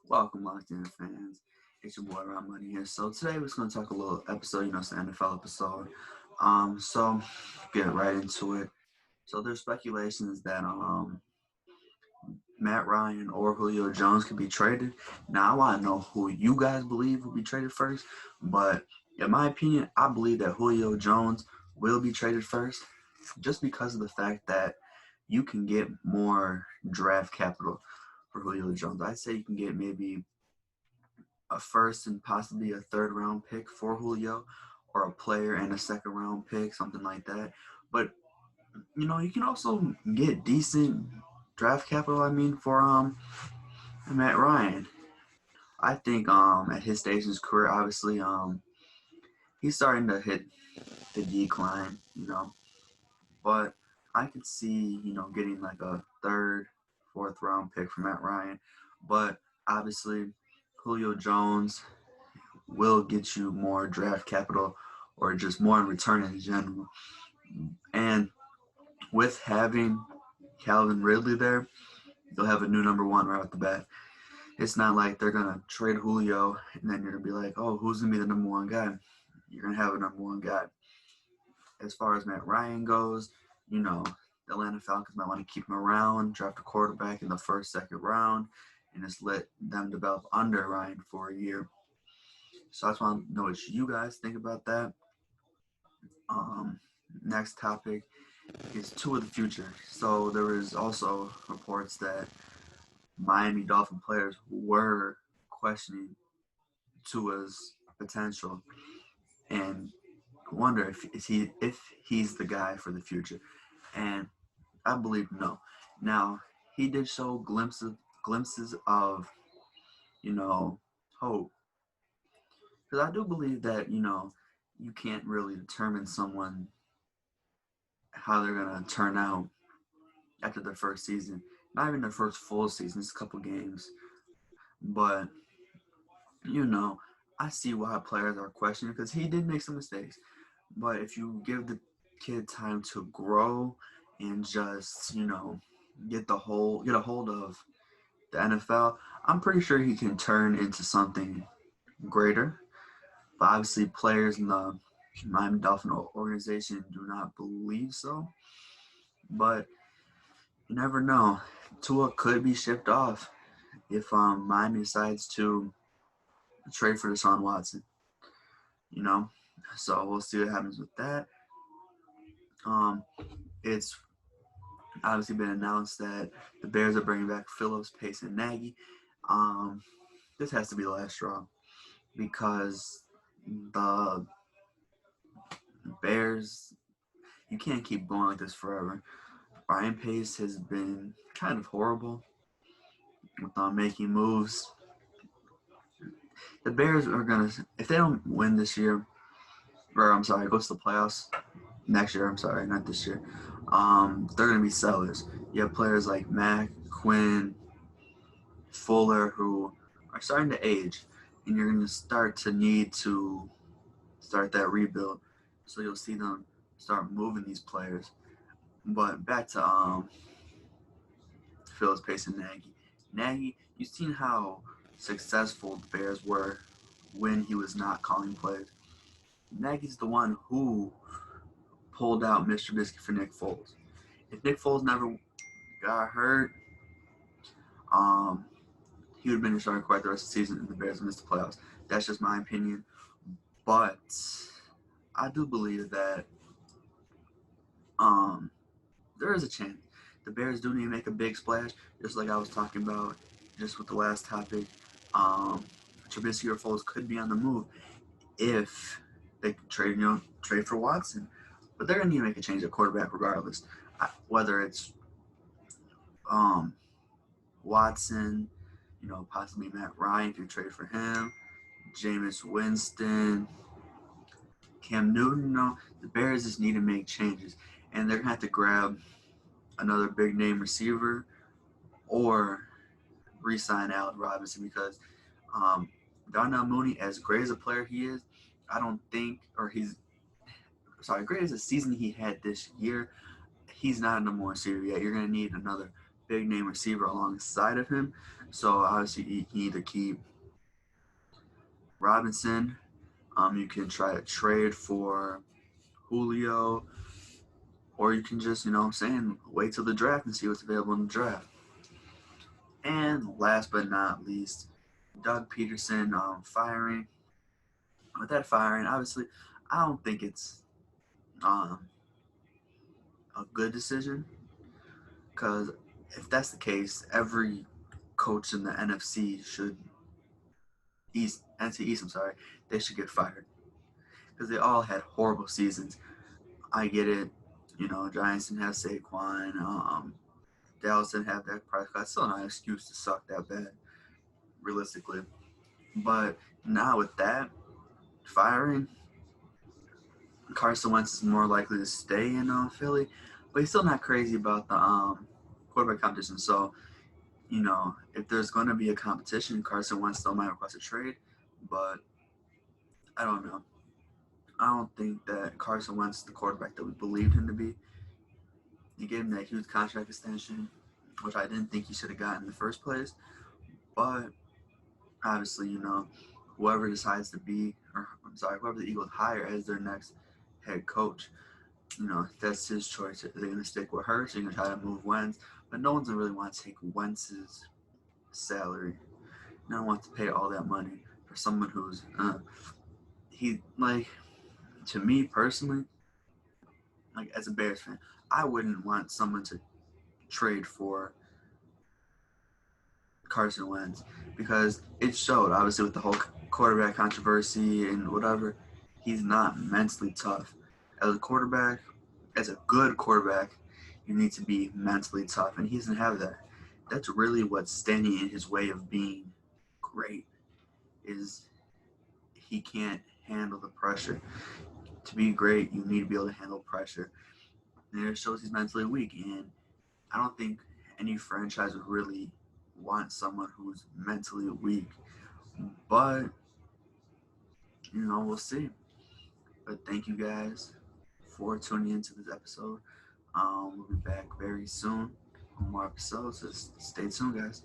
Welcome, Locked In fans. It's your boy Ron Money here. So today we're just gonna talk a little episode, it's an NFL episode. So get right into it. So there's speculations that Matt Ryan or Julio Jones could be traded. Now I want to know who you guys believe will be traded first, but in my opinion, I believe that Julio Jones will be traded first, just because of the fact that you can get more draft capital for Julio Jones. I'd say you can get maybe a first and possibly a third round pick for Julio, or a player and a second round pick, something like that. But you can also get decent draft capital. I mean, for Matt Ryan. I think at his stage in his career, obviously he's starting to hit the decline. But I could see getting like a third, fourth round pick for Matt Ryan. But obviously, Julio Jones will get you more draft capital or just more in return in general. And with having Calvin Ridley there, you'll have a new number one right off the bat. It's not like they're gonna trade Julio and then you're gonna be like, oh, who's gonna be the number one guy? You're gonna have a number one guy. As far as Matt Ryan goes, the Atlanta Falcons might want to keep him around, draft a quarterback in the first, second round, and just let them develop under Ryan for a year. So I just want to know what you guys think about that. Um, Next topic is Tua the future. So there was also reports that Miami Dolphin players were questioning Tua's potential and wonder if he's the guy for the future. And I believe no. Now he did show glimpses of you know hope, because I do believe that you can't really determine someone how they're gonna turn out after their first season. Not even their first full season, just a couple games. But you know, I see why players are questioning, because he did make some mistakes. But if you give the kid time to grow and just get a hold of the NFL, I'm pretty sure he can turn into something greater. But obviously, players in the Miami Dolphin organization do not believe so. But you never know. Tua could be shipped off if Miami decides to trade for Deshaun Watson. You know, so we'll see what happens with that. Um, it's obviously been announced that the Bears are bringing back Phillips, Pace, and Nagy. Um, this has to be the last straw, because the Bears, you can't keep going like this forever. Ryan Pace has been kind of horrible with making moves. The Bears are gonna, if they don't win this year, or I'm sorry, go to the playoffs next year. I'm sorry, not this year. They're gonna be sellers. You have players like Mack, Quinn, Fuller, who are starting to age, and you're gonna start to need to start that rebuild. So you'll see them start moving these players. But back to Phillips, Pace, and Nagy. Nagy, you've seen how successful the Bears were when he was not calling plays. Nagy's the one who pulled out Mr. Trubisky for Nick Foles. If Nick Foles never got hurt, um, he would have been the starting quarterback the rest of the season, and the Bears missed the playoffs. That's just my opinion. But I do believe that um, there is a chance. The Bears do need to make a big splash, just like I was talking about just with the last topic. Um, Trubisky or Foles could be on the move if they trade for Watson. But they're going to need to make a change at quarterback regardless. Whether it's um, Watson, possibly Matt Ryan if you trade for him, Jameis Winston, Cam Newton. The Bears just need to make changes. And they're going to have to grab another big name receiver or re-sign Allen Robinson, because Darnell Mooney, as great as a player he is, I don't think, or he's sorry, great as a season he had this year, he's not a number one receiver yet. You're going to need another big name receiver alongside of him. So obviously you can either keep Robinson, you can try to trade for Julio, or you can just, what I'm saying, wait till the draft and see what's available in the draft. And last but not least, Doug Peterson firing. With that firing, obviously, I don't think it's um, a good decision, because if that's the case, every coach in the NFC should NFC East, I'm sorry, they should get fired because they all had horrible seasons. I get it, Giants didn't have Saquon, Dallas didn't have Dak Prescott. Still not an excuse to suck that bad, realistically. But now with that firing, Carson Wentz is more likely to stay in Philly, but he's still not crazy about the quarterback competition. So, if there's going to be a competition, Carson Wentz still might request a trade, but I don't know. I don't think that Carson Wentz is the quarterback that we believed him to be. He gave him that huge contract extension, which I didn't think he should have gotten in the first place. But obviously, whoever decides to be, or I'm sorry, whoever the Eagles hire as their next head coach, that's his choice. Are they going to stick with Hurts? Are they going to try to move Wentz? But no one's going to really want to take Wentz's salary. No one wants to pay all that money for someone who's he like to me personally, like as a Bears fan, I wouldn't want someone to trade for Carson Wentz because it showed obviously with the whole quarterback controversy and whatever, he's not mentally tough. As a quarterback, as a good quarterback, you need to be mentally tough, and he doesn't have that. That's really what's standing in his way of being great. Is he can't handle the pressure. To be great, you need to be able to handle pressure. And it shows he's mentally weak, and I don't think any franchise would really want someone who's mentally weak. But we'll see. But thank you guys for tuning into this episode. We'll be back very soon on more episodes. So stay tuned, guys.